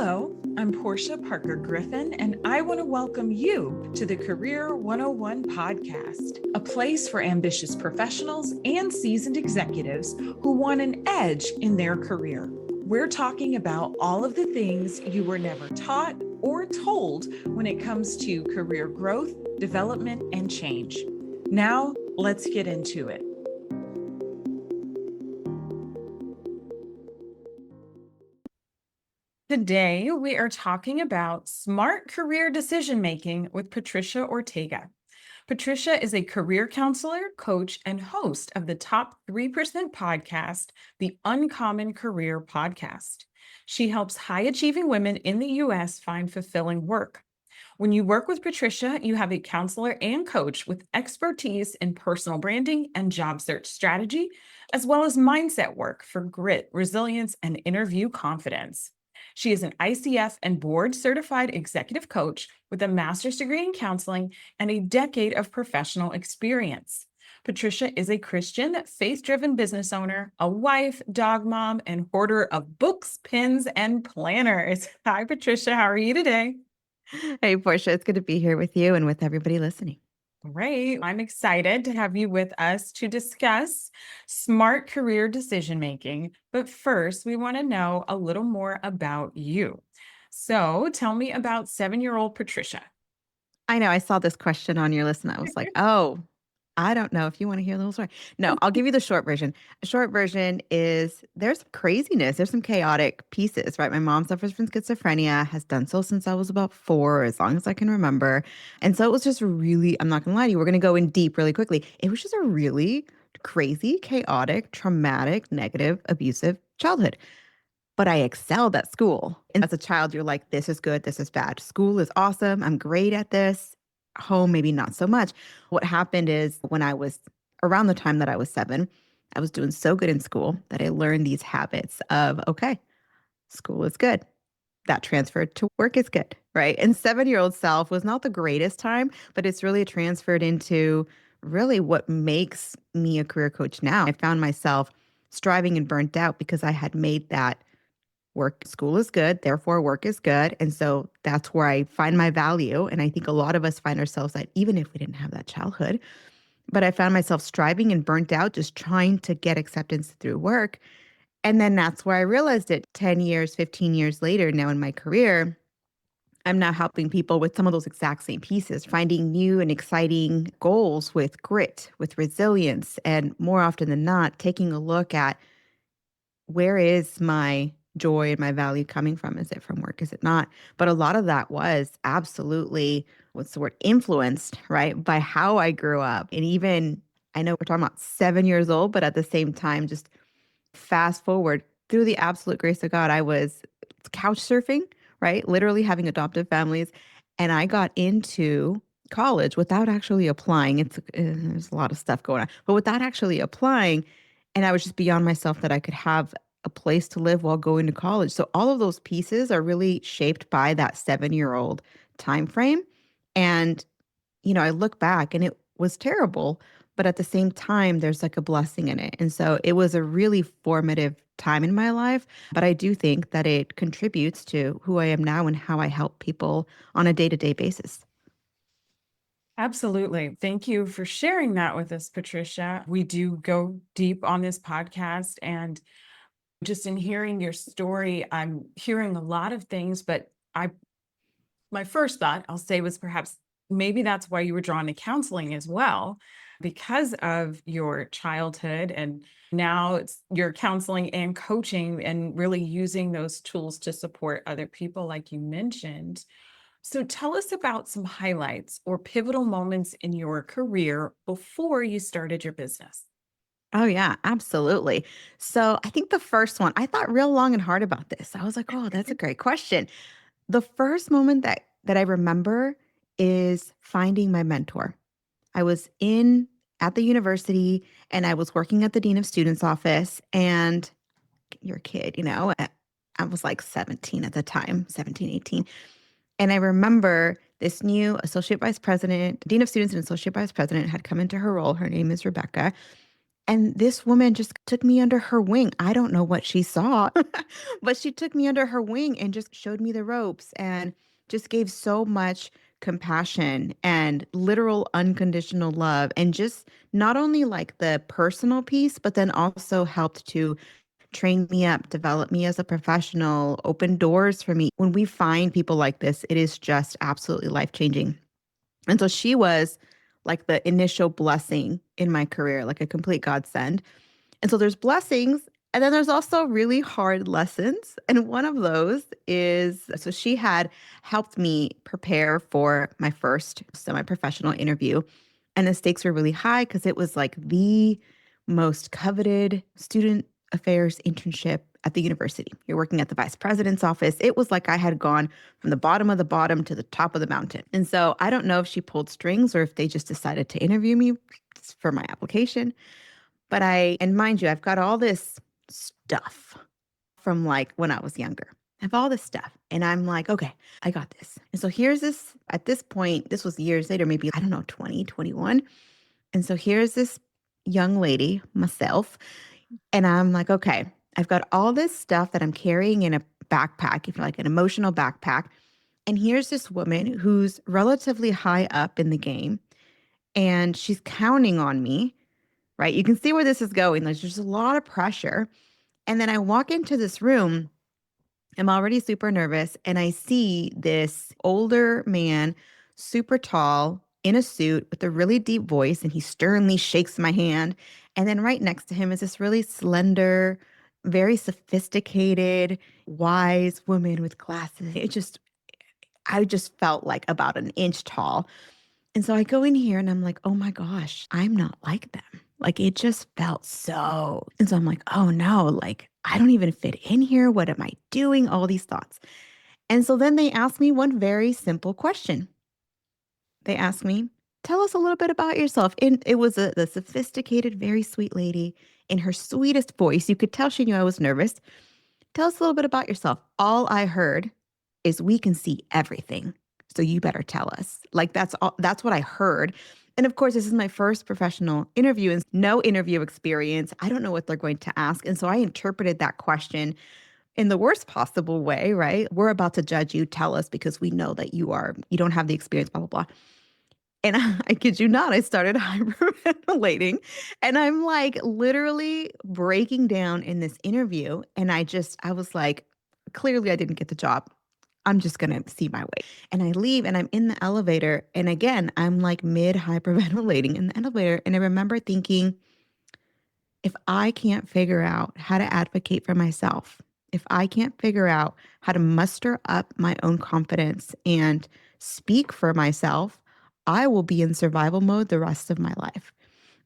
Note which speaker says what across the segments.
Speaker 1: Hello, I'm Porschia Parker Griffin, and I want to welcome you to the Career 101 podcast, a place for ambitious professionals and seasoned executives who want an edge in their career. We're talking about all of the things you were never taught or told when it comes to career growth, development, and change. Now, let's get into it. Today, we are talking about smart career decision-making with Patricia Ortega. Patricia is a career counselor, coach, and host of the Top 3% podcast, the Uncommon Career Podcast. She helps high-achieving women in the U.S. find fulfilling work. When you work with Patricia, you have a counselor and coach with expertise in personal branding and job search strategy, as well as mindset work for grit, resilience, and interview confidence. She is an ICF and board certified executive coach with a master's degree in counseling and a decade of professional experience. Patricia is a Christian, faith-driven business owner, a wife, dog mom, and hoarder of books, pens, and planners. Hi, Patricia. How are you today?
Speaker 2: Hey, Portia, it's good to be here with you and with everybody listening.
Speaker 1: Great. I'm excited to have you with us to discuss smart career decision making. But first, we want to know a little more about you. So tell me about 7-year-old Patricia.
Speaker 2: I know I saw this question on your list and I was like, oh, I don't know if you want to hear the whole story. No, I'll give you the short version. The short version is there's some craziness, there's some chaotic pieces, right? My mom suffers from schizophrenia, has done so since I was about 4, as long as I can remember. And so it was just really, I'm not going to lie to you, we're going to go in deep really quickly. It was just a really crazy, chaotic, traumatic, negative, abusive childhood. But I excelled at school. And as a child, you're like, this is good, this is bad. School is awesome. I'm great at this. Home, maybe not so much. What happened is when I was around the time that I was 7, I was doing so good in school that I learned these habits of, okay, school is good. That transferred to work is good, right? And 7-year-old self was not the greatest time, but it's really transferred into really what makes me a career coach now. I found myself striving and burnt out because I had made that school is good, therefore work is good. And so that's where I find my value. And I think a lot of us find ourselves that even if we didn't have that childhood, but I found myself striving and burnt out, just trying to get acceptance through work. And then that's where I realized it 10 years, 15 years later, now in my career, I'm now helping people with some of those exact same pieces, finding new and exciting goals with grit, with resilience, and more often than not, taking a look at where is my joy and my value coming from? Is it from work? Is it not? But a lot of that was absolutely, what's the word, influenced, right, by how I grew up. And even, I know we're talking about 7 years old, but at the same time, just fast forward through the absolute grace of God, I was couch surfing, right? Literally having adoptive families. And I got into college without actually applying. There's a lot of stuff going on, but without actually applying. And I was just beyond myself that I could have a place to live while going to college. So all of those pieces are really shaped by that 7-year-old time frame. And, I look back and it was terrible, but at the same time, there's like a blessing in it. And so it was a really formative time in my life. But I do think that it contributes to who I am now and how I help people on a day-to-day basis.
Speaker 1: Absolutely. Thank you for sharing that with us, Patricia. We do go deep on this podcast, and just in hearing your story, I'm hearing a lot of things, but my first thought, I'll say, was perhaps maybe that's why you were drawn to counseling as well, because of your childhood. And now you're counseling and coaching and really using those tools to support other people, like you mentioned. So tell us about some highlights or pivotal moments in your career before you started your business.
Speaker 2: Oh, yeah, absolutely. So I think the first one, I thought real long and hard about this. I was like, oh, that's a great question. The first moment that I remember is finding my mentor. I was in at the university and I was working at the dean of students office, and you're a kid, I was like 17 at the time, 17, 18. And I remember this new associate vice president, dean of students and associate vice president had come into her role. Her name is Rebecca. And this woman just took me under her wing. I don't know what she saw, but she took me under her wing and just showed me the ropes and just gave so much compassion and literal unconditional love. And just not only like the personal piece, but then also helped to train me up, develop me as a professional, open doors for me. When we find people like this, it is just absolutely life changing. And so she was like the initial blessing in my career, like a complete godsend. And so there's blessings. And then there's also really hard lessons. And one of those is so she had helped me prepare for my first semi professional interview. And the stakes were really high because it was like the most coveted student affairs internship at the university. You're working at the vice president's office. It was like I had gone from the bottom of the bottom to the top of the mountain. And so I don't know if she pulled strings or if they just decided to interview me for my application. But and mind you, I've got all this stuff from like when I was younger. I have all this stuff. And I'm like, okay, I got this. And so here's this, at this point, this was years later, maybe, I don't know, 20, 21. And so here's this young lady, myself. And I'm like, okay, I've got all this stuff that I'm carrying in a backpack, if you like, an emotional backpack. And here's this woman who's relatively high up in the game and she's counting on me, right? You can see where this is going. There's just a lot of pressure. And then I walk into this room. I'm already super nervous. And I see this older man, super tall, in a suit with a really deep voice. And he sternly shakes my hand. And then right next to him is this really slender, very sophisticated, wise woman with glasses. I just felt like about an inch tall. And so I go in here and I'm like, oh my gosh, I'm not like them. Like it just felt so. And so I'm like, oh no, like I don't even fit in here. What am I doing? All these thoughts. And so then they asked me one very simple question. They asked me, tell us a little bit about yourself. And it was the sophisticated, very sweet lady in her sweetest voice. You could tell she knew I was nervous. Tell us a little bit about yourself. All I heard is we can see everything. So you better tell us. Like that's what I heard. And of course, this is my first professional interview and no interview experience. I don't know what they're going to ask. And so I interpreted that question in the worst possible way, right? We're about to judge you. Tell us because we know that you don't have the experience, blah, blah, blah. And I kid you not, I started hyperventilating and I'm like literally breaking down in this interview. And I was like, clearly I didn't get the job. I'm just going to see my way. And I leave and I'm in the elevator. And again, I'm like mid hyperventilating in the elevator. And I remember thinking, if I can't figure out how to advocate for myself, if I can't figure out how to muster up my own confidence and speak for myself, I will be in survival mode the rest of my life.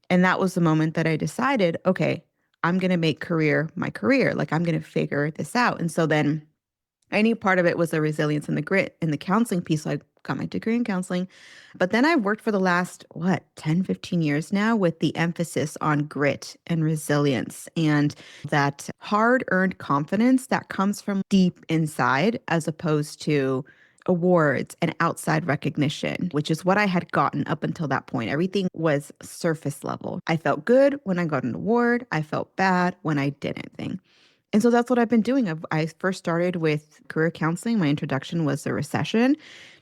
Speaker 2: And that was the moment that I decided, okay, I'm going to make career my career. Like I'm going to figure this out. And so then I knew part of it was the resilience and the grit and the counseling piece. So I got my degree in counseling. But then I've worked for the last, 10, 15 years now with the emphasis on grit and resilience and that hard earned confidence that comes from deep inside as opposed to awards and outside recognition, which is what I had gotten up until that point. Everything was surface level. I felt good when I got an award. I felt bad when I didn't think. And so that's what I've been doing. I first started with career counseling. My introduction was the recession,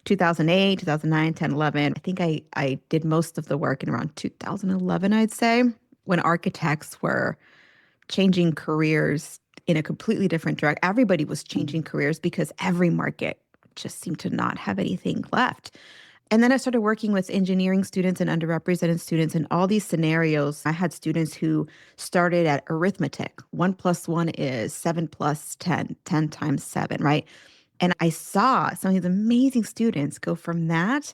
Speaker 2: 2008, 2009, 10, 11. I think I did most of the work in around 2011, I'd say, when architects were changing careers in a completely different direction. Everybody was changing careers because every market just seemed to not have anything left. And then I started working with engineering students and underrepresented students in all these scenarios. I had students who started at arithmetic. 1 + 1 is 7 + 10, 10 times 7, right? And I saw some of these amazing students go from that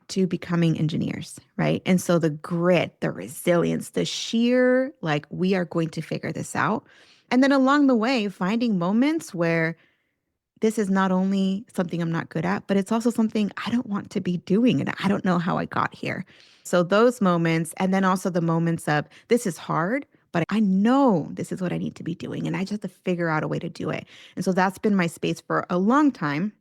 Speaker 2: to becoming engineers, right? And so the grit, the resilience, the sheer, like, we are going to figure this out. And then along the way, finding moments where this is not only something I'm not good at, but it's also something I don't want to be doing. And I don't know how I got here. So those moments, and then also the moments of this is hard, but I know this is what I need to be doing. And I just have to figure out a way to do it. And so that's been my space for a long time.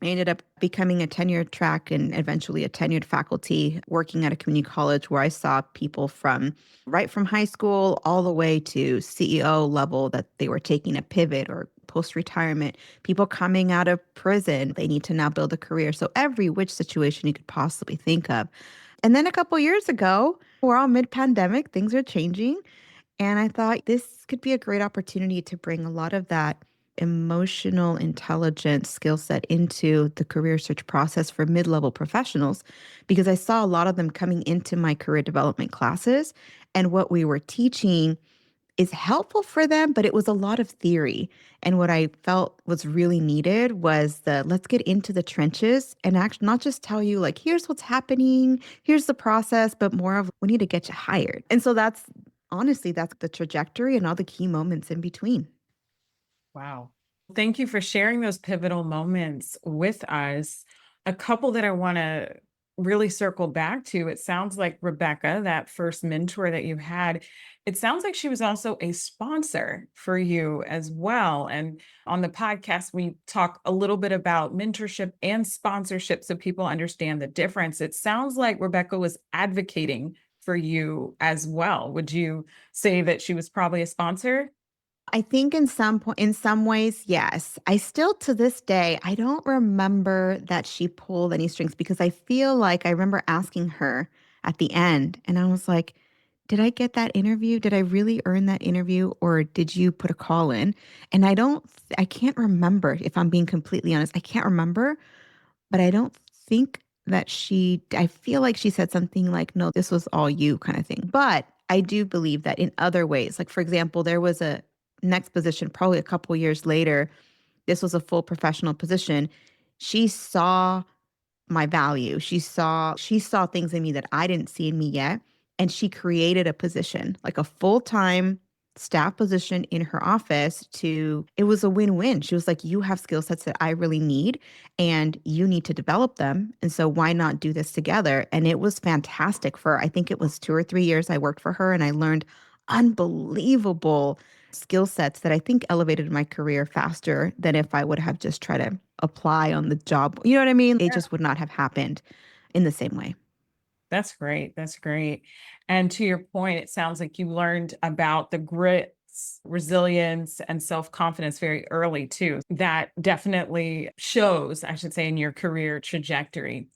Speaker 2: I ended up becoming a tenured track and eventually a tenured faculty working at a community college where I saw people from right from high school all the way to CEO level that they were taking a pivot or post retirement, people coming out of prison, they need to now build a career. So every which situation you could possibly think of. And then a couple years ago, we're all mid pandemic, things are changing. And I thought this could be a great opportunity to bring a lot of that emotional intelligence skill set into the career search process for mid level professionals because I saw a lot of them coming into my career development classes. And what we were teaching is helpful for them, but it was a lot of theory. And what I felt was really needed was the let's get into the trenches and actually not just tell you, like, here's what's happening, here's the process, but more of we need to get you hired. And so that's honestly, that's the trajectory and all the key moments in between.
Speaker 1: Wow. Thank you for sharing those pivotal moments with us. A couple that I want to really circle back to. It sounds like Rebecca, that first mentor that you had, it sounds like she was also a sponsor for you as well. And on the podcast, we talk a little bit about mentorship and sponsorship so people understand the difference. It sounds like Rebecca was advocating for you as well. Would you say that she was probably a sponsor?
Speaker 2: I think in some ways, yes. I still to this day, I don't remember that she pulled any strings because I feel like I remember asking her at the end and I was like, did I get that interview? Did I really earn that interview or did you put a call in? And I can't remember if I'm being completely honest. I can't remember, but I don't think that I feel like she said something like, no, this was all you kind of thing. But I do believe that in other ways, like for example, there was a next position probably a couple years later. This was a full professional position. She saw my value. She saw things in me that I didn't see in me yet. And she created a position, like a full-time staff position in her office it was a win-win. She was like, you have skill sets that I really need and you need to develop them. And so why not do this together? And it was fantastic I think it was 2 or 3 years I worked for her and I learned unbelievable skill sets that I think elevated my career faster than if I would have just tried to apply on the job. You know what I mean? It just would not have happened in the same way.
Speaker 1: That's great. That's great. And to your point, it sounds like you learned about the grit, resilience, and self confidence very early, too. That definitely shows, I should say, in your career trajectory.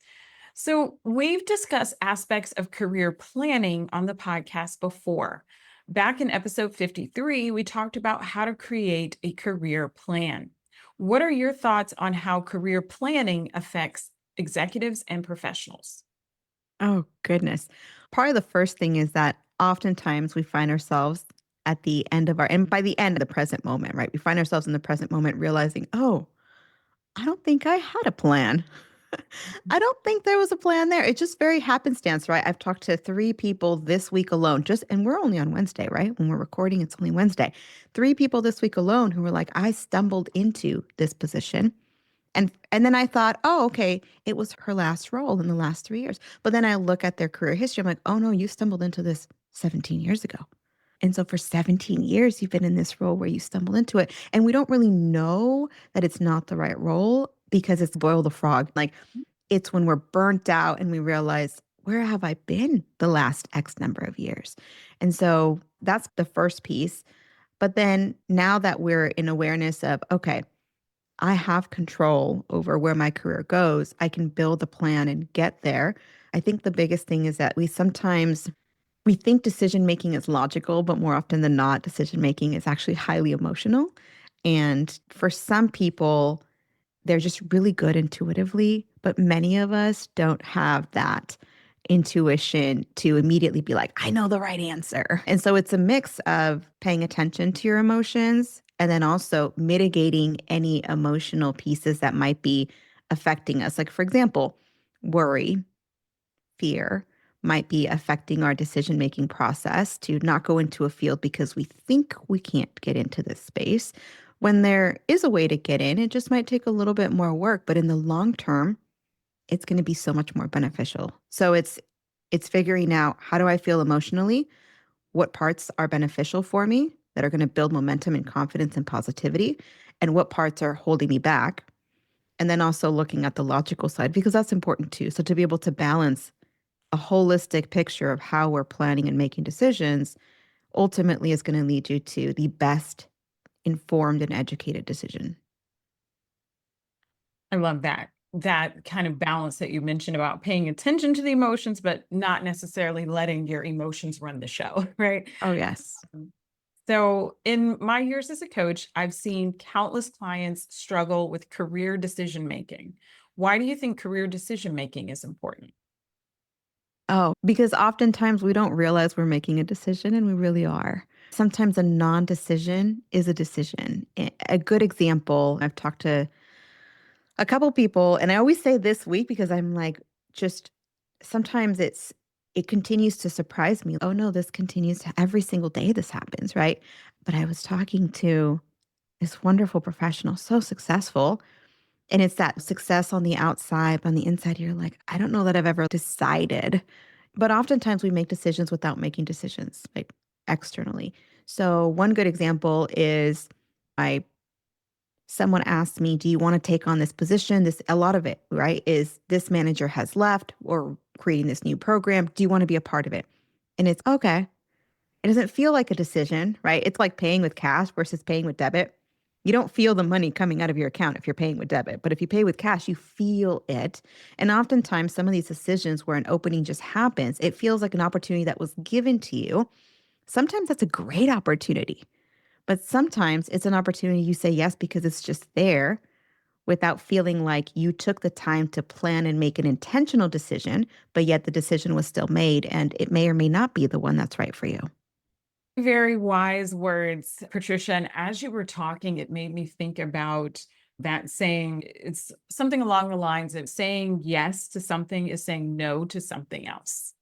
Speaker 1: So, we've discussed aspects of career planning on the podcast before. Back in episode 53, we talked about how to create a career plan. What are your thoughts on how career planning affects executives and professionals?
Speaker 2: Oh, goodness. Probably the first thing is that oftentimes we find ourselves at the end of and by the end of the present moment, right? We find ourselves in the present moment realizing, oh, I don't think I had a plan. I don't think there was a plan there. It's just very happenstance, right? I've talked to 3 people this week alone, and we're only on Wednesday, right? When we're recording, it's only Wednesday. 3 people this week alone who were like, I stumbled into this position. And then I thought, oh, okay, it was her last role in the last 3 years. But then I look at their career history. I'm like, oh no, you stumbled into this 17 years ago. And so for 17 years, you've been in this role where you stumbled into it. And we don't really know that it's not the right role because it's boil the frog. Like it's when we're burnt out and we realize, where have I been the last X number of years? And so that's the first piece. But then now that we're in awareness of, okay, I have control over where my career goes, I can build a plan and get there. I think the biggest thing is that we think decision making is logical, but more often than not, decision making is actually highly emotional. And for some people, they're just really good intuitively, but many of us don't have that intuition to immediately be like, I know the right answer. And so it's a mix of paying attention to your emotions and then also mitigating any emotional pieces that might be affecting us. Like, for example, worry, fear might be affecting our decision making process to not go into a field because we think we can't get into this space. When there is a way to get in, it just might take a little bit more work, but in the long term, it's going to be so much more beneficial. So it's figuring out how do I feel emotionally? What parts are beneficial for me that are going to build momentum and confidence and positivity? And what parts are holding me back? And then also looking at the logical side, because that's important too. So to be able to balance a holistic picture of how we're planning and making decisions ultimately is going to lead you to the best informed and educated decision.
Speaker 1: I love that kind of balance that you mentioned about paying attention to the emotions, but not necessarily letting your emotions run the show, right?
Speaker 2: Oh, yes.
Speaker 1: So, in my years as a coach, I've seen countless clients struggle with career decision making. Why do you think career decision making is important?
Speaker 2: Oh, because oftentimes we don't realize we're making a decision and we really are. Sometimes a non decision is a decision. A good example, I've talked to a couple people, and I always say this week because I'm like, just sometimes it continues to surprise me. Oh no, this continues to every single day this happens, right? But I was talking to this wonderful professional, so successful. And it's that success on the outside, but on the inside, you're like, I don't know that I've ever decided. But oftentimes we make decisions without making decisions, like externally. So one good example is I someone asked me, do you want to take on this position? This a lot of it, right? Is this manager has left or creating this new program. Do you want to be a part of it? And it's okay. It doesn't feel like a decision, right? It's like paying with cash versus paying with debit. You don't feel the money coming out of your account if you're paying with debit, but if you pay with cash, you feel it. And oftentimes, some of these decisions where an opening just happens, it feels like an opportunity that was given to you. Sometimes that's a great opportunity, but sometimes it's an opportunity you say yes because it's just there without feeling like you took the time to plan and make an intentional decision, but yet the decision was still made and it may or may not be the one that's right for you.
Speaker 1: Very wise words, Patricia. And as you were talking, it made me think about that saying. It's something along the lines of saying yes to something is saying no to something else.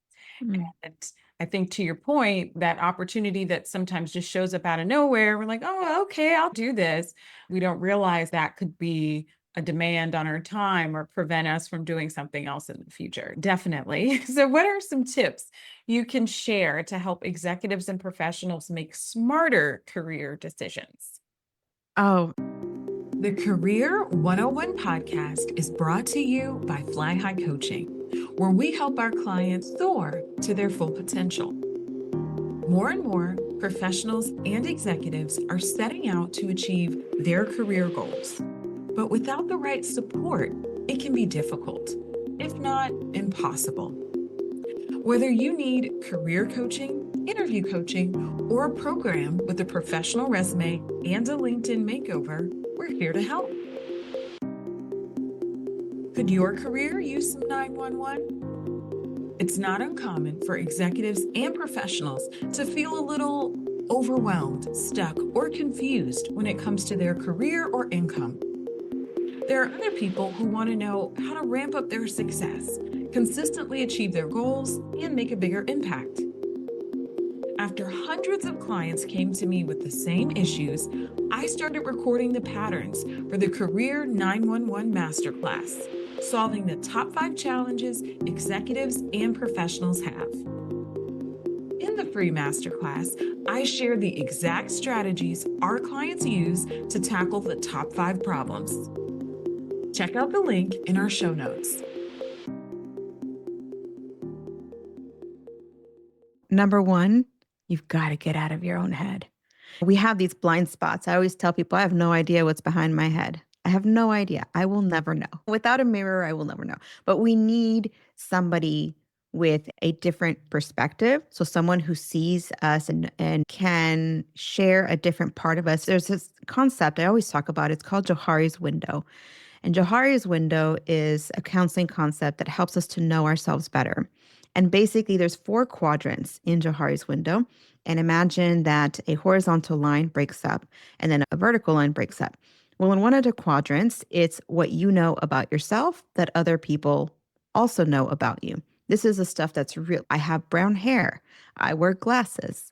Speaker 2: Mm.
Speaker 1: And I think to your point, that opportunity that sometimes just shows up out of nowhere, we're like, oh, okay, I'll do this. We don't realize that could be a demand on our time or prevent us from doing something else in the future. Definitely. So, what are some tips you can share to help executives and professionals make smarter career decisions?
Speaker 2: Oh,
Speaker 1: The Career 101 podcast is brought to you by Fly High Coaching, where we help our clients soar to their full potential. More and more professionals and executives are setting out to achieve their career goals. But without the right support, it can be difficult, if not impossible. Whether you need career coaching, interview coaching, or a program with a professional resume and a LinkedIn makeover, we're here to help. Could your career use some 911? It's not uncommon for executives and professionals to feel a little overwhelmed, stuck, or confused when it comes to their career or income. There are other people who want to know how to ramp up their success, consistently achieve their goals, and make a bigger impact. After hundreds of clients came to me with the same issues, I started recording the patterns for the Career 911 Masterclass, solving the top 5 challenges executives and professionals have. In the free masterclass, I share the exact strategies our clients use to tackle the top 5 problems. Check out the link in our show notes.
Speaker 2: number one, you've got to get out of your own head. We have these blind spots. I always tell people I have no idea what's behind my head. I have no idea. I will never know. Without a mirror, I will never know. But we need somebody with a different perspective. So someone who sees us and can share a different part of us. There's this concept I always talk about. It's called Johari's window. And Johari's window is a counseling concept that helps us to know ourselves better. And basically, there's 4 quadrants in Johari's window. And imagine that a horizontal line breaks up and then a vertical line breaks up. Well, in one of the quadrants, it's what you know about yourself that other people also know about you. This is the stuff that's real. I have brown hair. I wear glasses.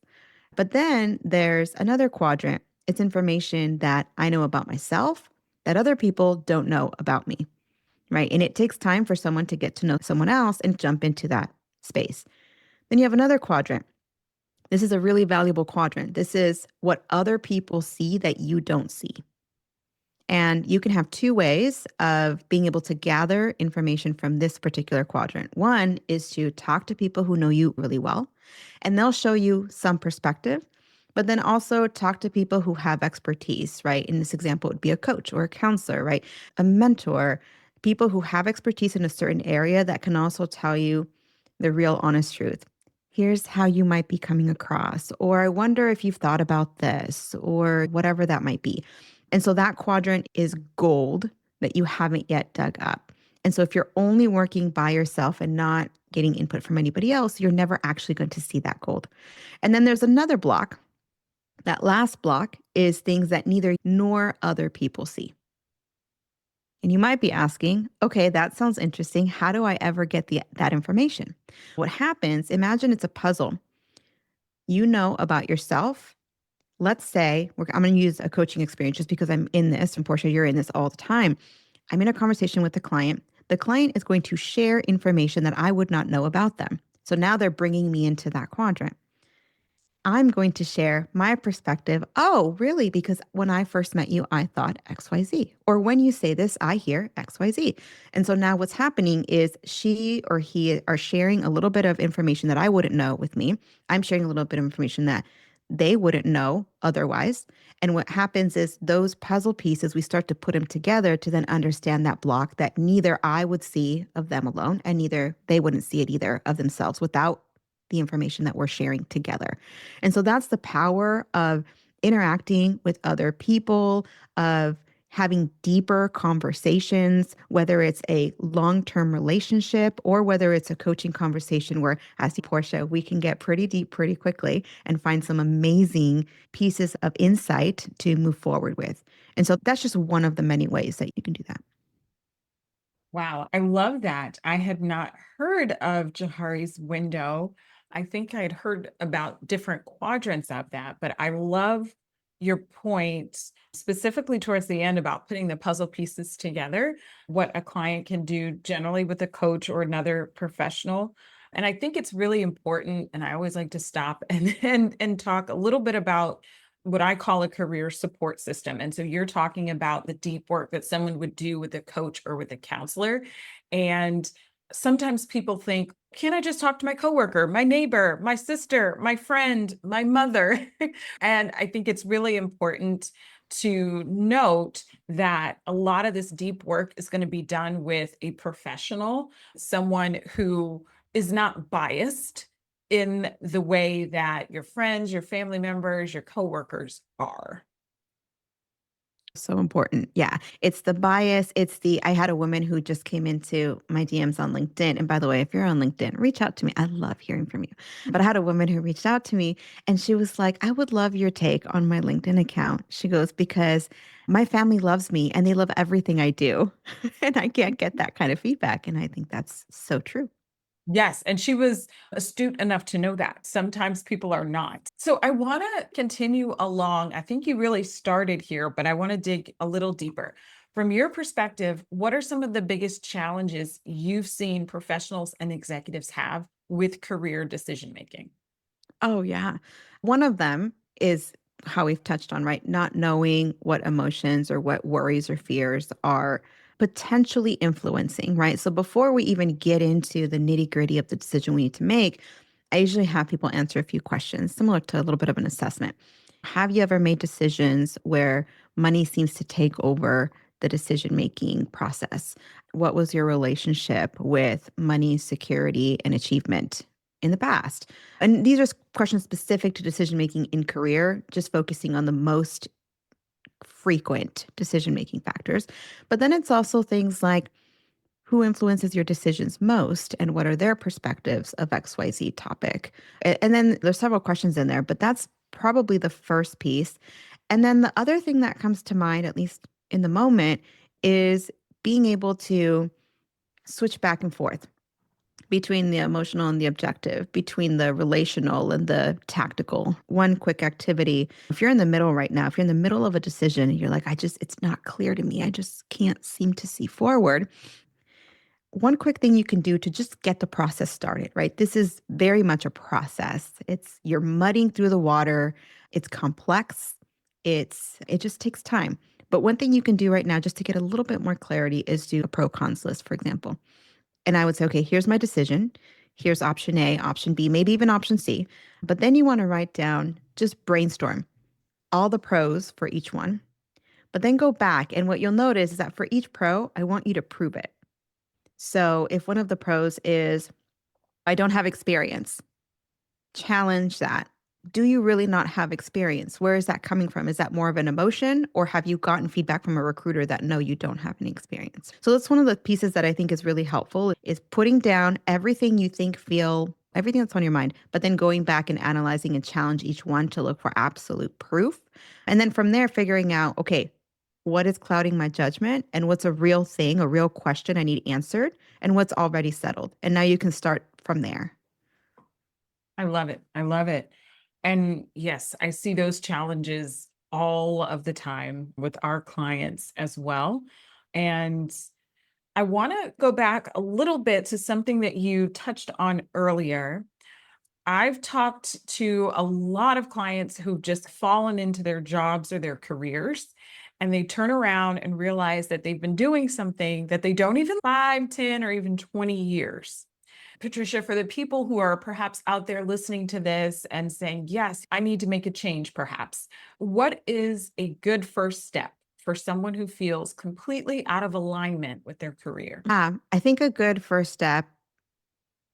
Speaker 2: But then there's another quadrant. It's information that I know about myself that other people don't know about me, right? And it takes time for someone to get to know someone else and jump into that space. Then you have another quadrant. This is a really valuable quadrant. This is what other people see that you don't see. And you can have two ways of being able to gather information from this particular quadrant. One is to talk to people who know you really well, and they'll show you some perspective, but then also talk to people who have expertise, right? In this example, it would be a coach or a counselor, right? A mentor, people who have expertise in a certain area that can also tell you the real honest truth. Here's how you might be coming across, or I wonder if you've thought about this, or whatever that might be. And so that quadrant is gold that you haven't yet dug up. And so if you're only working by yourself and not getting input from anybody else, you're never actually going to see that gold. And then there's another block. That last block is things that neither nor other people see. And you might be asking, okay, that sounds interesting. How do I ever get that information? What happens, imagine it's a puzzle. You know about yourself. Let's say, I'm going to use a coaching experience just because I'm in this, and Portia, you're in this all the time. I'm in a conversation with the client. The client is going to share information that I would not know about them. So now they're bringing me into that quadrant. I'm going to share my perspective. Oh, really? Because when I first met you, I thought XYZ. Or when you say this, I hear XYZ. And so now what's happening is she or he are sharing a little bit of information that I wouldn't know with me. I'm sharing a little bit of information that they wouldn't know otherwise. And what happens is those puzzle pieces, we start to put them together to then understand that block that neither I would see of them alone and neither they wouldn't see it either of themselves without the information that we're sharing together. And so that's the power of interacting with other people, of having deeper conversations, whether it's a long-term relationship or whether it's a coaching conversation where, as Portia, we can get pretty deep pretty quickly and find some amazing pieces of insight to move forward with. And so that's just one of the many ways that you can do that.
Speaker 1: Wow, I love that. I had not heard of Johari's window. I think I had heard about different quadrants of that, but I love your point specifically towards the end about putting the puzzle pieces together, what a client can do generally with a coach or another professional. And I think it's really important, and I always like to stop and and talk a little bit about what I call a career support system. And so you're talking about the deep work that someone would do with a coach or with a counselor. And sometimes people think, can I just talk to my coworker, my neighbor, my sister, my friend, my mother? And I think it's really important to note that a lot of this deep work is going to be done with a professional, someone who is not biased in the way that your friends, your family members, your coworkers are.
Speaker 2: So important. Yeah. It's the bias. I had a woman who just came into my DMs on LinkedIn. And by the way, if you're on LinkedIn, reach out to me. I love hearing from you. But I had a woman who reached out to me and she was like, I would love your take on my LinkedIn account. She goes, because my family loves me and they love everything I do. And I can't get that kind of feedback. And I think that's so true.
Speaker 1: Yes, and she was astute enough to know that. Sometimes people are not. So I want to continue along. I think you really started here, but I want to dig a little deeper. From your perspective, what are some of the biggest challenges you've seen professionals and executives have with career decision making?
Speaker 2: Oh, yeah. One of them is how we've touched on, right? Not knowing what emotions or what worries or fears are potentially influencing, right? So before we even get into the nitty gritty of the decision we need to make, I usually have people answer a few questions, similar to a little bit of an assessment. Have you ever made decisions where money seems to take over the decision making process? What was your relationship with money, security, and achievement in the past? And these are questions specific to decision making in career, just focusing on the most frequent decision making factors. But then it's also things like who influences your decisions most and what are their perspectives of XYZ topic. And then there's several questions in there, but that's probably the first piece. And then the other thing that comes to mind, at least in the moment, is being able to switch back and forth between the emotional and the objective, between the relational and the tactical. One quick activity. If you're in the middle right now, if you're in the middle of a decision and you're like, it's not clear to me, I just can't seem to see forward. One quick thing you can do to just get the process started, right? This is very much a process. You're mudding through the water. It's complex. It just takes time. But one thing you can do right now, just to get a little bit more clarity, is do a pro cons list, for example. And I would say, okay, here's my decision. Here's option A, option B, maybe even option C. But then you want to write down, just brainstorm all the pros for each one. But then go back. And what you'll notice is that for each pro, I want you to prove it. So if one of the pros is, I don't have experience, challenge that. Do you really not have experience? Where is that coming from? Is that more of an emotion, or have you gotten feedback from a recruiter that no, you don't have any experience? So that's one of the pieces that I think is really helpful, is putting down everything you think, feel, everything that's on your mind, but then going back and analyzing and challenge each one to look for absolute proof. And then from there, figuring out, okay, what is clouding my judgment, and what's a real thing, a real question I need answered, and what's already settled. And now you can start from there.
Speaker 1: I love it. I love it. And yes, I see those challenges all of the time with our clients as well. And I want to go back a little bit to something that you touched on earlier. I've talked to a lot of clients who've just fallen into their jobs or their careers, and they turn around and realize that they've been doing something that they don't even 5, 10, or even 20 years. Patricia, for the people who are perhaps out there listening to this and saying, yes, I need to make a change, perhaps, what is a good first step for someone who feels completely out of alignment with their career?
Speaker 2: I think a good first step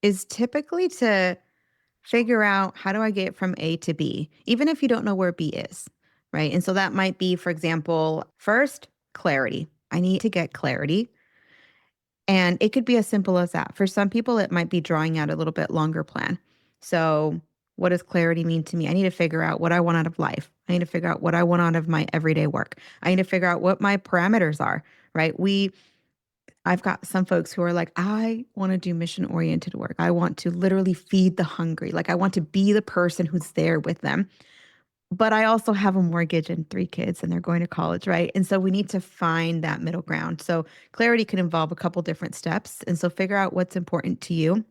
Speaker 2: is typically to figure out, how do I get from A to B, even if you don't know where B is, right? And so that might be, for example, first, clarity. I need to get clarity. And it could be as simple as that. For some people, it might be drawing out a little bit longer plan. So, what does clarity mean to me? I need to figure out what I want out of life. I need to figure out what I want out of my everyday work. I need to figure out what my parameters are, right? I've got some folks who are like, I want to do mission oriented work. I want to literally feed the hungry. Like, I want to be the person who's there with them. But I also have a mortgage and 3 kids, and they're going to college, right? And so we need to find that middle ground. So clarity can involve a couple different steps. And so figure out what's important to you.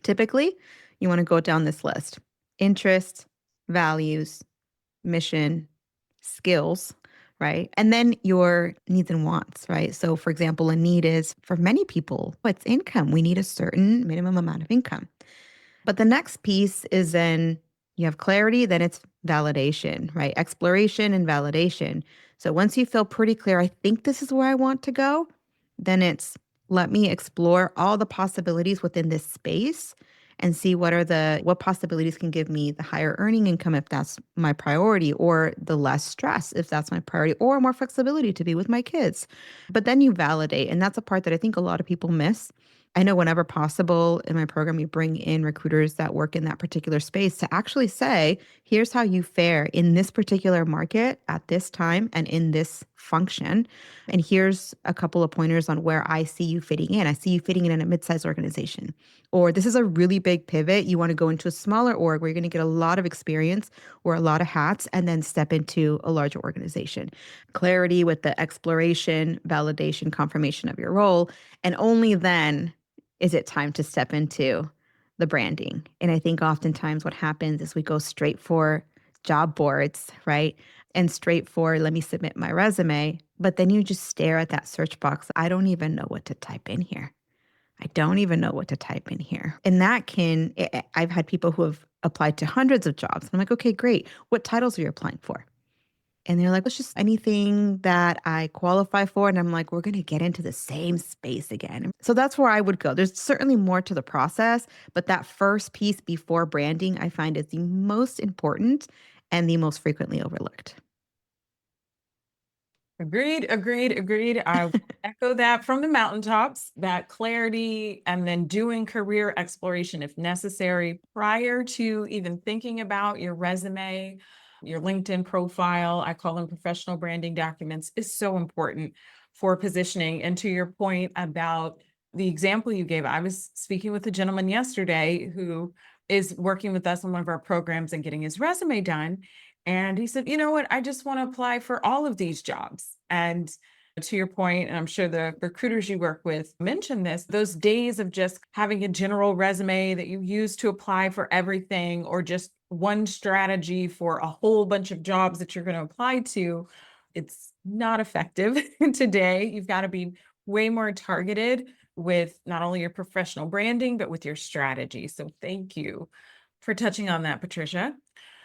Speaker 2: Typically, you want to go down this list: interest, values, mission, skills, right? And then your needs and wants, right? So, for example, a need is, for many people, it's income. We need a certain minimum amount of income. But the next piece is, then you have clarity, then it's validation, right? Exploration and validation. So once you feel pretty clear, I think this is where I want to go, then it's, let me explore all the possibilities within this space and see what possibilities can give me the higher earning income if that's my priority, or the less stress if that's my priority, or more flexibility to be with my kids. But then you validate, and that's a part that I think a lot of people miss. I know whenever possible in my program, we bring in recruiters that work in that particular space to actually say, here's how you fare in this particular market at this time and in this function. And here's a couple of pointers on where I see you fitting in. I see you fitting in a mid-sized organization. Or this is a really big pivot. You want to go into a smaller org where you're going to get a lot of experience, or a lot of hats, and then step into a larger organization. Clarity with the exploration, validation, confirmation of your role. And only then is it time to step into the branding. And I think oftentimes what happens is we go straight for job boards, right? And straight for, let me submit my resume. But then you just stare at that search box. I don't even know what to type in here. I don't even know what to type in here. And I've had people who have applied to hundreds of jobs. I'm like, okay, great. What titles are you applying for? And they're like, it's just anything that I qualify for. And I'm like, we're going to get into the same space again. So that's where I would go. There's certainly more to the process, but that first piece before branding, I find, is the most important and the most frequently overlooked.
Speaker 1: Agreed, agreed, agreed. I echo that from the mountaintops, that clarity, and then doing career exploration if necessary prior to even thinking about your resume, your LinkedIn profile. I call them professional branding documents, is so important for positioning. And to your point about the example you gave, I was speaking with a gentleman yesterday who is working with us on one of our programs and getting his resume done. And he said, you know what? I just want to apply for all of these jobs. And to your point, and I'm sure the recruiters you work with mentioned this, those days of just having a general resume that you use to apply for everything, or just one strategy for a whole bunch of jobs that you're going to apply to, it's not effective today. You've got to be way more targeted with not only your professional branding, but with your strategy. So thank you for touching on that, Patricia.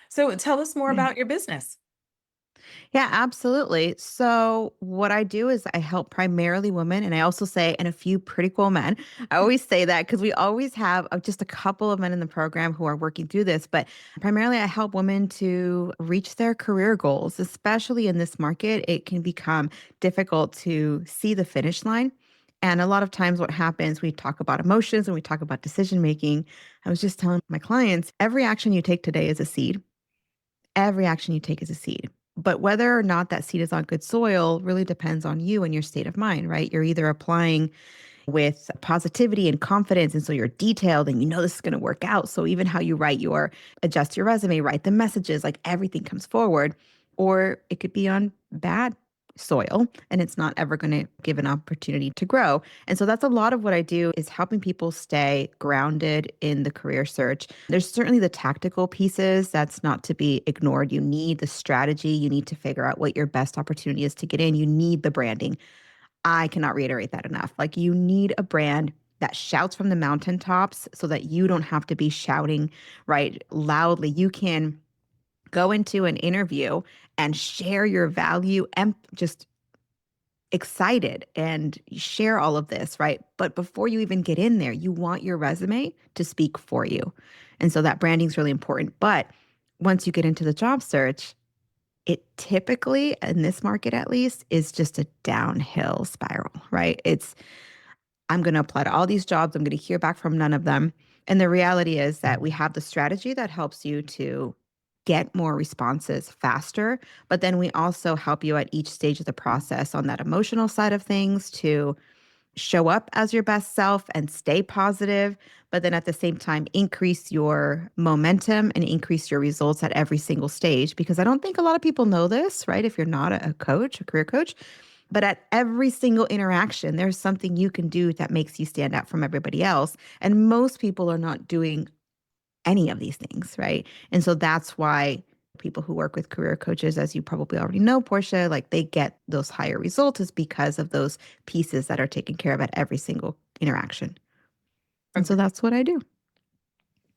Speaker 1: So tell us more
Speaker 2: Yeah.
Speaker 1: about your business.
Speaker 2: Yeah, absolutely. So, what I do is I help primarily women, and I also say, and a few pretty cool men. I always say that because we always have just a couple of men in the program who are working through this. But primarily, I help women to reach their career goals, especially in this market. It can become difficult to see the finish line. And a lot of times, what happens, we talk about emotions and we talk about decision making. I was just telling my clients every action you take today is a seed. Every action you take is a seed. But whether or not that seed is on good soil really depends on you and your state of mind, right? You're either applying with positivity and confidence. And so you're detailed and you know this is going to work out. So even how you adjust your resume, write the messages, like everything comes forward. Or it could be on bad soil and it's not ever going to give an opportunity to grow. And so that's a lot of what I do is helping people stay grounded in the career search. There's certainly the tactical pieces that's not to be ignored. You need the strategy. You need to figure out what your best opportunity is to get in. You need the branding. I cannot reiterate that enough. Like you need a brand that shouts from the mountaintops so that you don't have to be shouting right loudly. You can go into an interview and share your value and just excited and share all of this, right? But before you even get in there, you want your resume to speak for you. And so that branding is really important. But once you get into the job search, it typically, in this market at least, is just a downhill spiral, right? I'm going to apply to all these jobs. I'm going to hear back from none of them. And the reality is that we have the strategy that helps you to get more responses faster. But then we also help you at each stage of the process on that emotional side of things to show up as your best self and stay positive, but then at the same time, increase your momentum and increase your results at every single stage. Because I don't think a lot of people know this, right? If you're not a coach, a career coach, but at every single interaction, there's something you can do that makes you stand out from everybody else. And most people are not doing any of these things, right? And so that's why people who work with career coaches, as you probably already know, Portia, like they get those higher results is because of those pieces that are taken care of at every single interaction. And so that's what I do.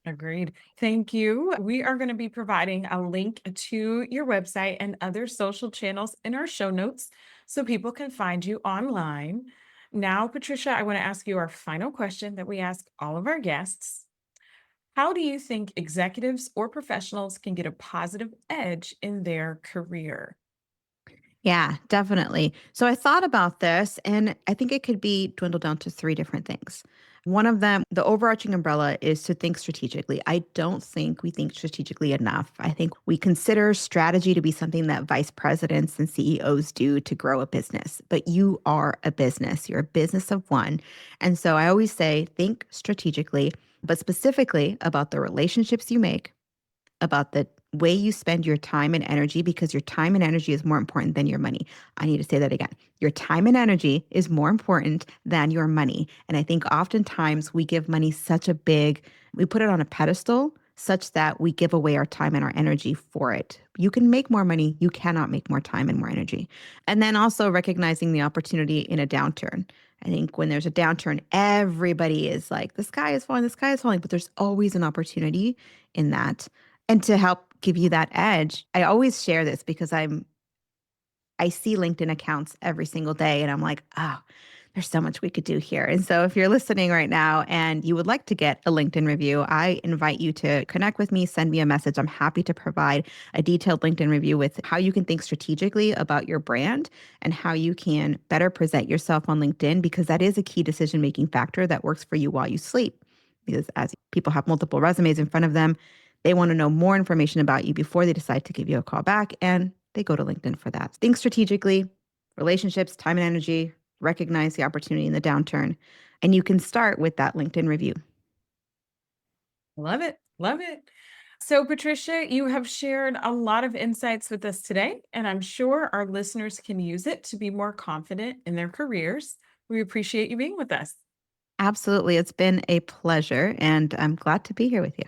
Speaker 1: Agreed. Thank you. We are going to be providing a link to your website and other social channels in our show notes so people can find you online. Now, Patricia, I want to ask you our final question that we ask all of our guests. How do you think executives or professionals can get a positive edge in their career?
Speaker 2: Yeah, definitely. So I thought about this and I think it could be dwindled down to three different things. One of them, the overarching umbrella is to think strategically. I don't think we think strategically enough. I think we consider strategy to be something that vice presidents and CEOs do to grow a business, but you are a business. You're a business of one. And so I always say think strategically, but specifically about the relationships you make, about the way you spend your time and energy because your time and energy is more important than your money. I need to say that again. Your time and energy is more important than your money. And I think oftentimes we give money we put it on a pedestal such that we give away our time and our energy for it. You can make more money, you cannot make more time and more energy. And then also recognizing the opportunity in a downturn. I think when there's a downturn, everybody is like, the sky is falling, but there's always an opportunity in that. And to help give you that edge, I always share this because I see LinkedIn accounts every single day and I'm like, oh, there's so much we could do here. And so if you're listening right now and you would like to get a LinkedIn review, I invite you to connect with me, send me a message. I'm happy to provide a detailed LinkedIn review with how you can think strategically about your brand and how you can better present yourself on LinkedIn, because that is a key decision-making factor that works for you while you sleep. Because as people have multiple resumes in front of them, they want to know more information about you before they decide to give you a call back, and they go to LinkedIn for that. Think strategically, relationships, time and energy, recognize the opportunity in the downturn, and you can start with that LinkedIn review.
Speaker 1: Love it. Love it. So, Patricia, you have shared a lot of insights with us today, and I'm sure our listeners can use it to be more confident in their careers. We appreciate you being with us.
Speaker 2: Absolutely. It's been a pleasure, and I'm glad to be here with you.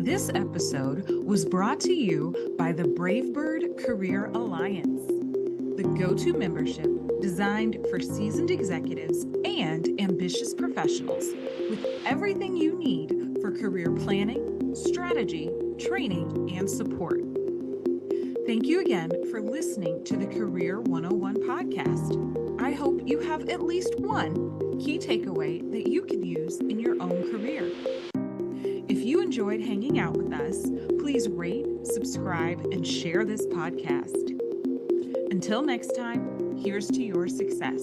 Speaker 1: This episode was brought to you by the Bravebird Career Alliance, the go-to membership designed for seasoned executives and ambitious professionals with everything you need for career planning, strategy, training, and support. Thank you again for listening to the Career 101 podcast. I hope you have at least one key takeaway that you can use in your own career. If you enjoyed hanging out with us, please rate, subscribe, and share this podcast. Until next time, here's to your success.